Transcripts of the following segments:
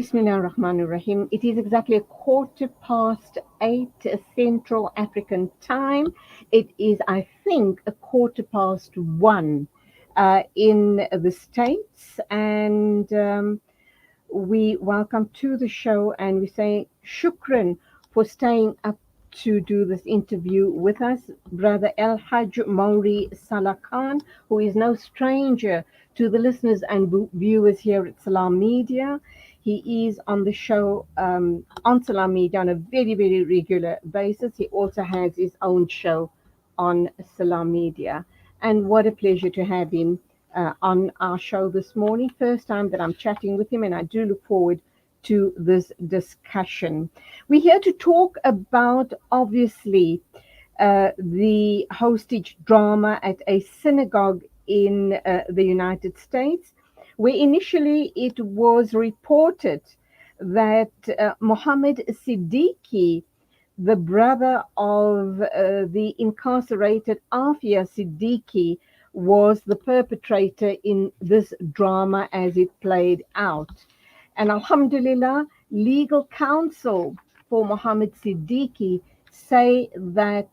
Bismillah ar-Rahman ar-Rahim. It is exactly a 8:15 Central African time. It is, I think, a 1:15 in the States. And we welcome to the show and we say shukran for staying up to do this interview with us, Brother El-Hajj Mauri Saalakhan, who is no stranger to the listeners and viewers here at Salam Media. He is on the show on Salam Media on a very, very regular basis. He also has his own show on Salam Media. And what a pleasure to have him on our show this morning. First time that I'm chatting with him, and I do look forward to this discussion. We're here to talk about, obviously, the hostage drama at a synagogue in the United States, where initially it was reported that Muhammad Siddiqui, the brother of the incarcerated Aafiya Siddiqui, was the perpetrator in this drama as it played out. And Alhamdulillah, legal counsel for Muhammad Siddiqui say that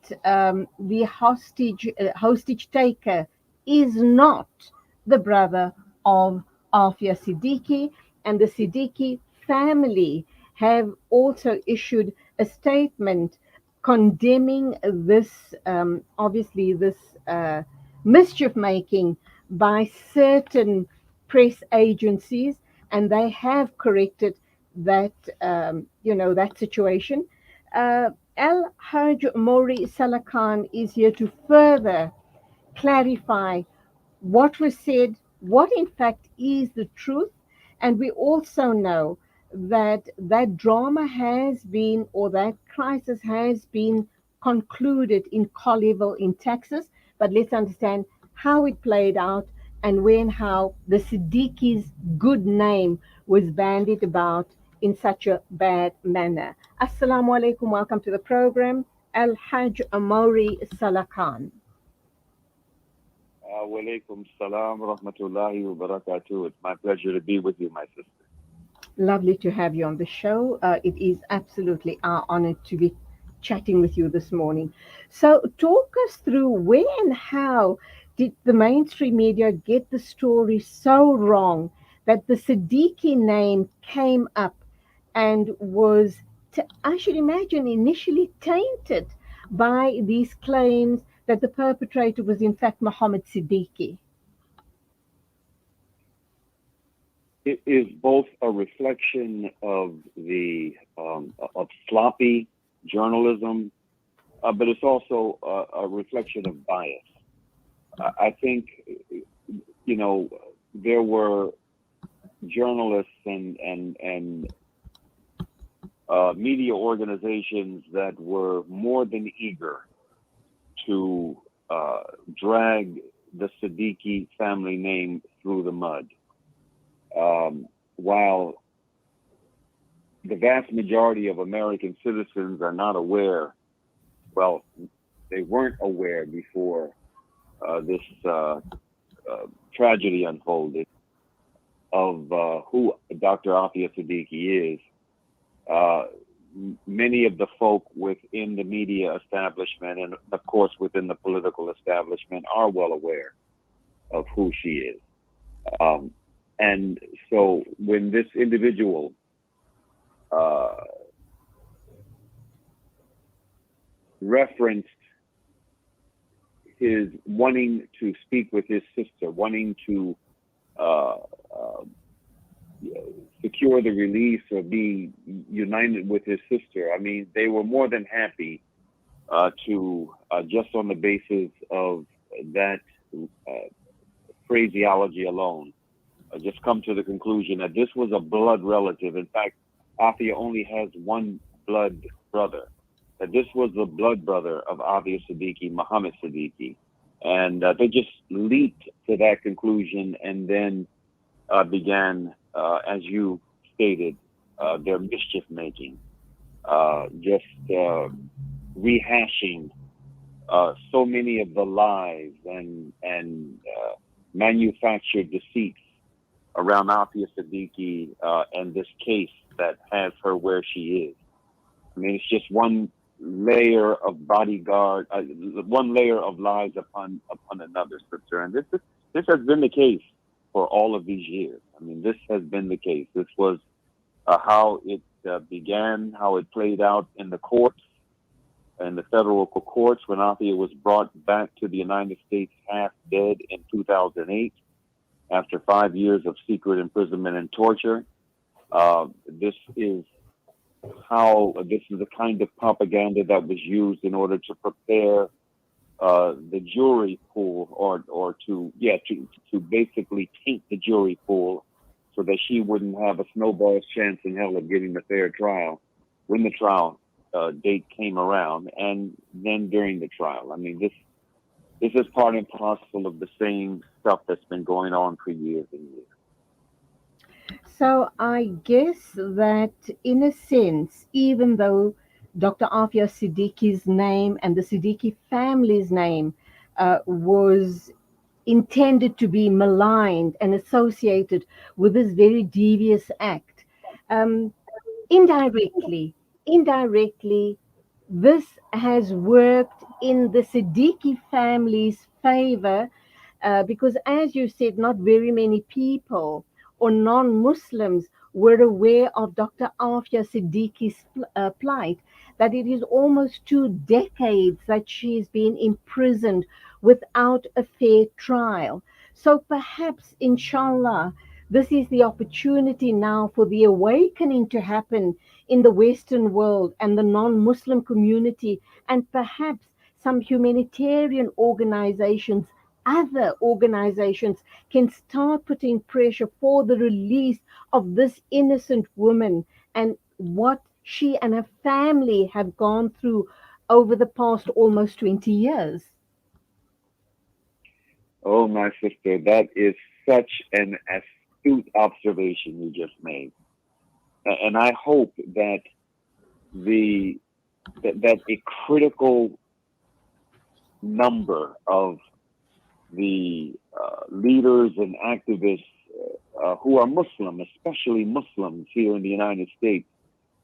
the hostage taker is not the brother of Aafiya Siddiqui, and the Siddiqui family have also issued a statement condemning this, obviously, this mischief making by certain press agencies, and they have corrected that, that situation. El-Hajj Mauri Saalakhan is here to further clarify what was said, what in fact is the truth. And we also know that that drama has been, or that crisis has been concluded in Colleyville in Texas. But let's understand how it played out and when, how the Siddiqui's good name was bandied about in such a bad manner. Assalamu alaikum, welcome to the program, El-Hajj Mauri Saalakhan. Walaikum salam rahmatullahi wa barakatuh. It's my pleasure to be with you, my sister. Lovely to have you on the show. It is absolutely our honor to be chatting with you this morning. So, talk us through where and how did the mainstream media get the story so wrong that the Siddiqui name came up and was, I should imagine, initially tainted by these claims that the perpetrator was in fact Muhammad Siddiqui? It is both a reflection of the of sloppy journalism, but it's also a reflection of bias. I think, there were journalists and media organizations that were more than eager to drag the Siddiqui family name through the mud. While the vast majority of American citizens are not aware, well, they weren't aware before this tragedy unfolded of who Dr. Aafiya Siddiqui is. Many of the folk within the media establishment and, of course, within the political establishment are well aware of who she is. And so when this individual referenced his wanting to speak with his sister, wanting to secure the release or be united with his sister, I mean, they were more than happy to, just on the basis of that phraseology alone, just come to the conclusion that this was a blood relative. In fact, Aafiya only has one blood brother, that this was the blood brother of Aafiya Siddiqui, Muhammad Siddiqui. And they just leaped to that conclusion and then began, as you stated, their mischief making, just rehashing so many of the lies and manufactured deceits around Aafiya Siddiqui and this case that has her where she is. I mean, it's just one layer of bodyguard, one layer of lies upon another, sister. And this has been the case for all of these years. I mean, this has been the case. This was how it began, how it played out in the courts, in the federal courts, when Aafiya was brought back to the United States half dead in 2008 after 5 years of secret imprisonment and torture. This is this is the kind of propaganda that was used in order to prepare the jury pool, or to basically taint the jury pool, so that she wouldn't have a snowball's chance in hell of getting a fair trial when the trial date came around, and then during the trial. I mean, this is part and parcel of the same stuff that's been going on for years and years. So I guess that, in a sense, even though Dr. Aafiya Siddiqui's name and the Siddiqui family's name was intended to be maligned and associated with this very devious act, um, indirectly, indirectly, this has worked in the Siddiqui family's favor, because, as you said, not very many people or non-Muslims were aware of Dr. Aafiya Siddiqui's plight, that it is almost 2 decades that she's been imprisoned without a fair trial. So perhaps, inshallah, this is the opportunity now for the awakening to happen in the Western world and the non-Muslim community, and perhaps some humanitarian organizations, other organizations, can start putting pressure for the release of this innocent woman and what she and her family have gone through over the past almost 20 years. Oh, my sister, that is such an astute observation you just made. And I hope that that a critical number of the leaders and activists who are Muslim, especially Muslims here in the United States,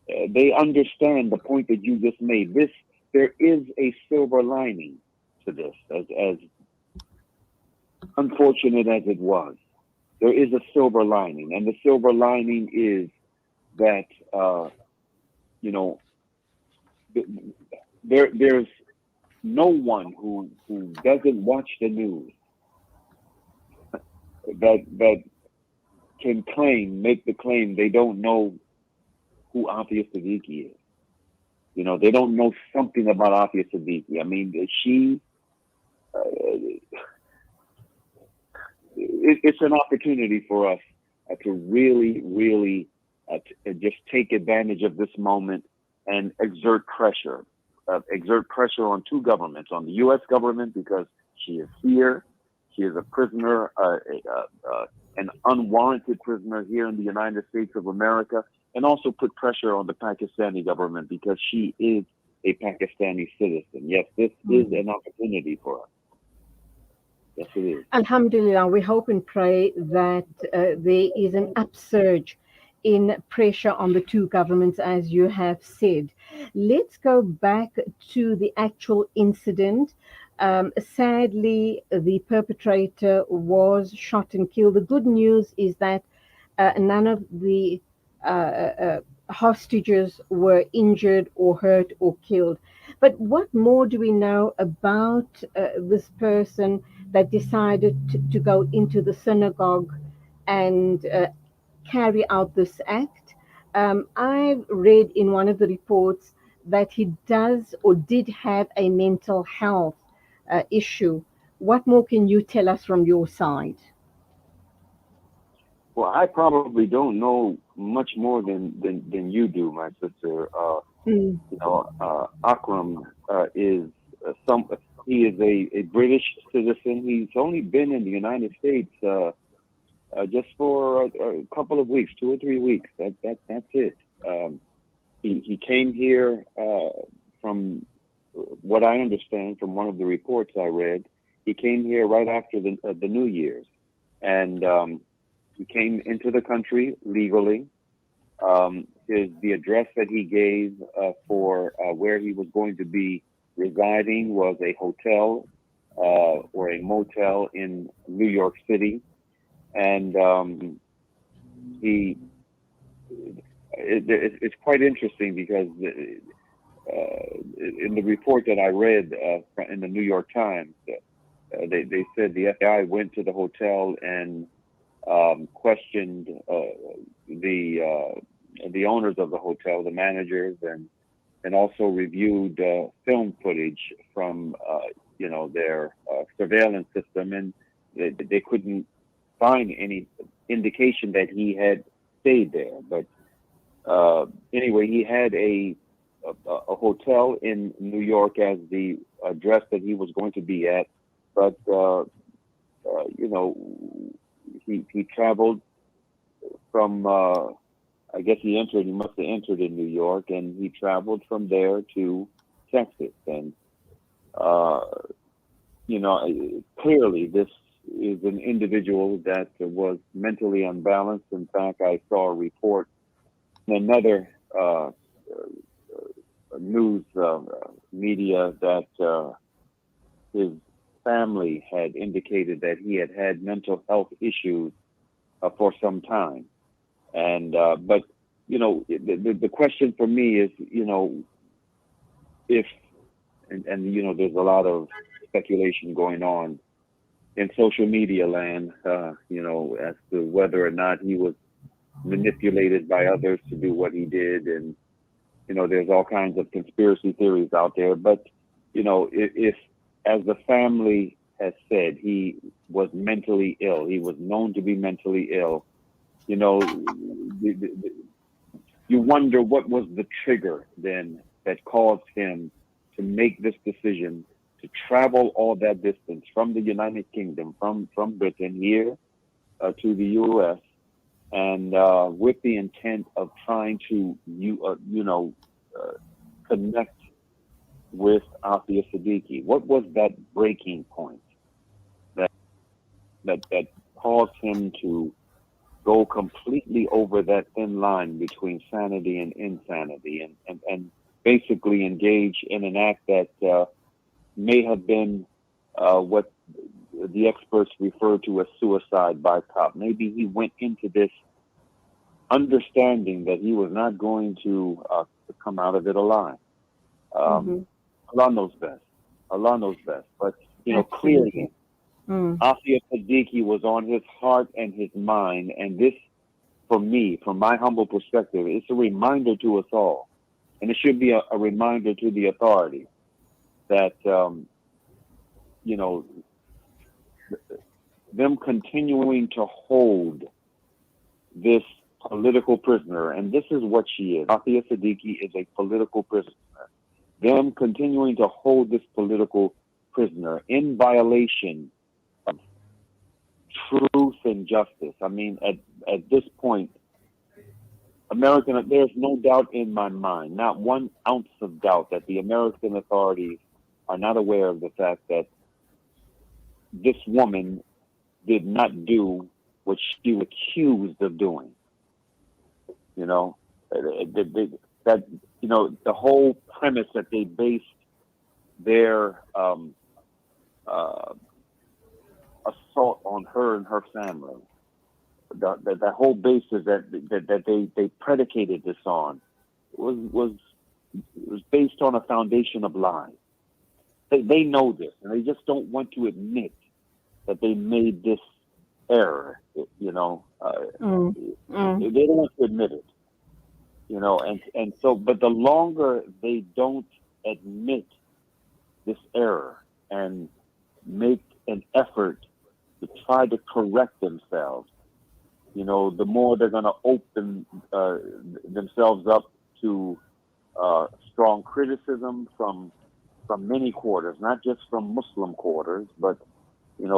they understand the point that you just made. There is a silver lining to this, as unfortunate as it was. There is a silver lining, and the silver lining is that you know there's no one who doesn't watch the news that can make the claim they don't know who Aafiya Siddiqui is. You know, they don't know something about Aafiya Siddiqui. I mean, it's an opportunity for us to really, really just take advantage of this moment and exert pressure on two governments, on the U.S. government, because she is here. She is a prisoner, an unwarranted prisoner here in the United States of America, and also put pressure on the Pakistani government because she is a Pakistani citizen. Yes, this is an opportunity for us. Yes, it is. Alhamdulillah, we hope and pray that there is an upsurge in pressure on the two governments, as you have said. Let's go back to the actual incident. Sadly, the perpetrator was shot and killed. The good news is that none of the hostages were injured or hurt or killed. But what more do we know about this person that decided to go into the synagogue and carry out this act? I've read in one of the reports that he does or did have a mental health issue. What more can you tell us from your side? Well, I probably don't know much more than you do, my sister. Mm. Akram is some. He is a British citizen. He's only been in the United States just for a couple of weeks, 2 or 3 weeks. That's it. He came here from what I understand from one of the reports I read. He came here right after the New Year's, and He came into the country legally. The address that he gave for where he was going to be residing was a hotel or a motel in New York City, and he it's quite interesting because in the report that I read in the New York Times, they said the FBI went to the hotel and questioned the owners of the hotel, the managers, and also reviewed film footage from their surveillance system, and they couldn't find any indication that he had stayed there. But anyway, he had a hotel in New York as the address that he was going to be at, but he traveled from. I guess he must have entered in New York, and he traveled from there to Texas. And, clearly this is an individual that was mentally unbalanced. In fact, I saw a report in another news media that his family had indicated that he had mental health issues for some time. And but the question for me is, if and there's a lot of speculation going on in social media land, as to whether or not he was manipulated by others to do what he did, and there's all kinds of conspiracy theories out there. But if as the family has said, he was mentally ill, he was known to be mentally ill. You wonder what was the trigger then that caused him to make this decision to travel all that distance from the United Kingdom, from Britain here to the U.S., and with the intent of trying to connect with Aafiya Siddiqui. What was that breaking point that caused him to go completely over that thin line between sanity and insanity, and basically engage in an act that may have been what the experts refer to as suicide by cop. Maybe he went into this understanding that he was not going to come out of it alive. Allah knows best. Allah knows best. But clearly, Aafiya Siddiqui was on his heart and his mind, and this, for me, from my humble perspective, it's a reminder to us all, and it should be a reminder to the authorities that them continuing to hold this political prisoner, and this is what she is. Aafiya Siddiqui is a political prisoner. Them continuing to hold this political prisoner in violation of truth and justice. I mean, at this point, there's no doubt in my mind, not 1 ounce of doubt, that the American authorities are not aware of the fact that this woman did not do what she was accused of doing. The whole premise that they based their assault on her and her family, the whole basis that they predicated this on was based on a foundation of lies. They know this, and they just don't want to admit that they made this error. They don't want to admit it. And so, but the longer they don't admit this error and make an effort to try to correct themselves, the more they're going to open themselves up to strong criticism from many quarters, not just from Muslim quarters, but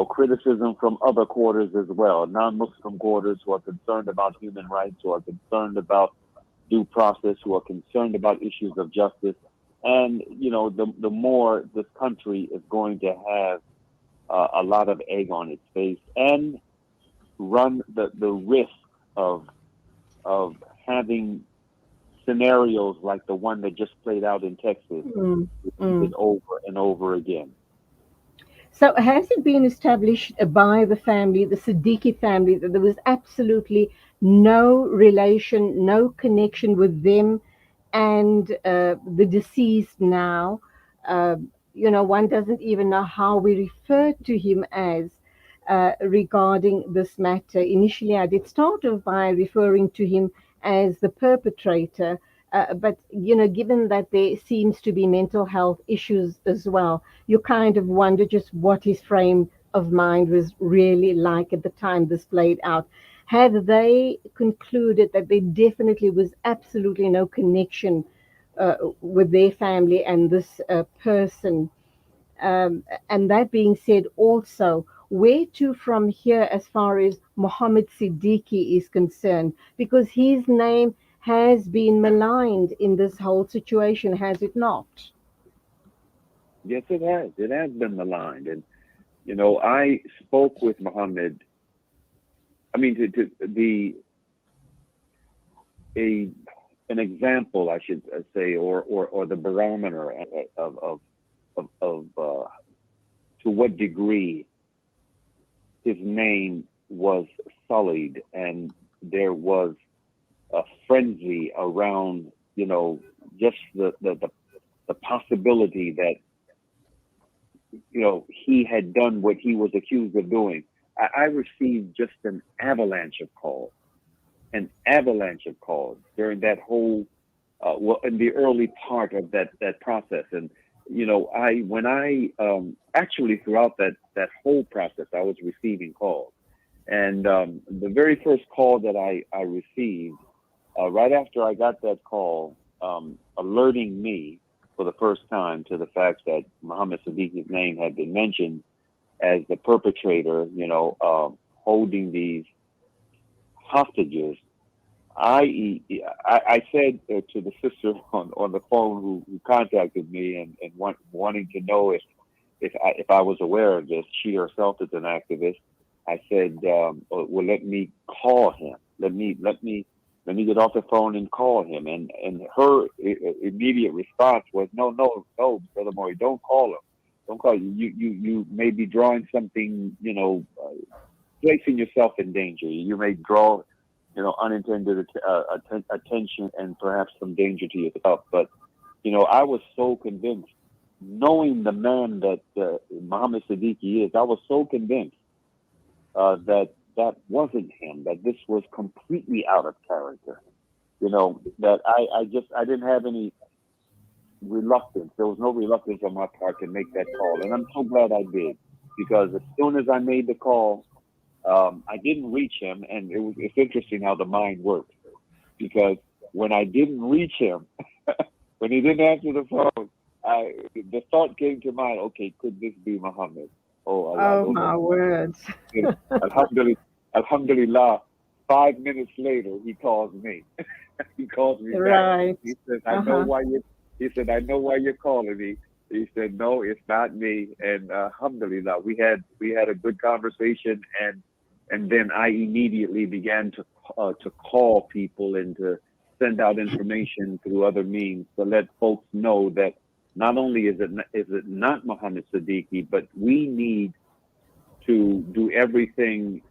criticism from other quarters as well, non-Muslim quarters who are concerned about human rights, who are concerned about due process, who are concerned about issues of justice. And the more this country is going to have a lot of egg on its face, and run the risk of of having scenarios like the one that just played out in Texas mm, repeated mm. over and over again. So has it been established by the family, the Siddiqui family, that there was absolutely no relation, no connection with them and the deceased now? Uh, one doesn't even know how we refer to him as regarding this matter. Initially, I did start off by referring to him as the perpetrator, but given that there seems to be mental health issues as well, you kind of wonder just what his frame of mind was really like at the time this played out. Had they concluded that there definitely was absolutely no connection with their family and this person, and that being said, also, where to from here as far as Muhammad Siddiqui is concerned? Because his name has been maligned in this whole situation, has it not? Yes, it has. It has been maligned, and I spoke with Muhammad. I mean, to the a an example, I should say, or the barometer of to what degree his name was sullied, and there was a frenzy around, just the possibility that he had done what he was accused of doing. I received just an avalanche of calls during that whole, well, in the early part of that process. And I when I actually throughout that whole process, I was receiving calls. And the very first call that I received, right after I got that call, alerting me for the first time to the fact that Muhammad Siddiqui's name had been mentioned as the perpetrator, holding these hostages. I said to the sister on the phone who contacted me and wanting to know if I was aware of this. She herself is an activist. I said, well, let me call him. Let me get off the phone and call him. And her immediate response was, no, no, no, Brother Mauri, don't call him. Don't call him. You may be drawing something, placing yourself in danger. You may draw, unintended attention and perhaps some danger to yourself. But, I was so convinced, knowing the man that Muhammad Siddiqui is, I was so convinced that wasn't him, that this was completely out of character. That I didn't have any reluctance. There was no reluctance on my part to make that call. And I'm so glad I did, because as soon as I made the call, I didn't reach him. And it's interesting how the mind works, because when I didn't reach him, when he didn't answer the phone, the thought came to mind, okay, could this be Muhammad? Oh Allah, Oh don't let my me. words. Alhamdulillah, Alhamdulillah. 5 minutes later, he calls me. He calls me back. Right. He says, "I know Uh-huh. why you." He said, "I know why you're calling me." He said, "No, it's not me." And Alhamdulillah, we had a good conversation, and then I immediately began to call people and to send out information through other means to let folks know that not only is it not Muhammad Siddiqui, but we need to do everything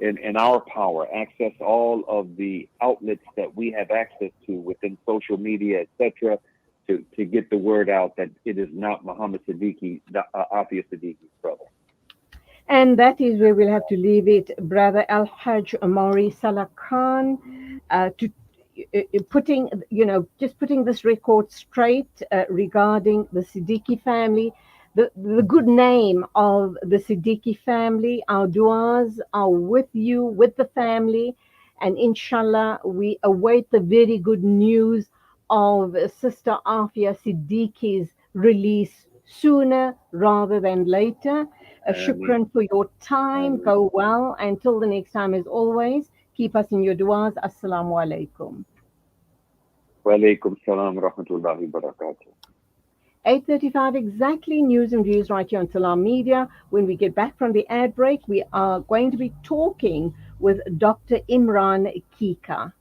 in our power, access all of the outlets that we have access to within social media, etc., to get the word out that it is not Muhammad Siddiqui, Aafiya Siddiqui's brother. And that is where we'll have to leave it, brother El-Hajj Mauri Saalakhan, to putting, just putting this record straight regarding the Siddiqui family, the good name of the Siddiqui family. Our duas are with you, with the family, and inshallah, we await the very good news of Sister Aafiya Siddiqui's release sooner rather than later. Ameen. Shukran for your time. Go well. Until the next time, as always, keep us in your du'as. Assalamu alaikum. Wa alaikum salam wa rahmatullahi wa barakatuh. 8:35 exactly, news and views right here on Salam Media. When we get back from the ad break, we are going to be talking with Dr. Imran Kika.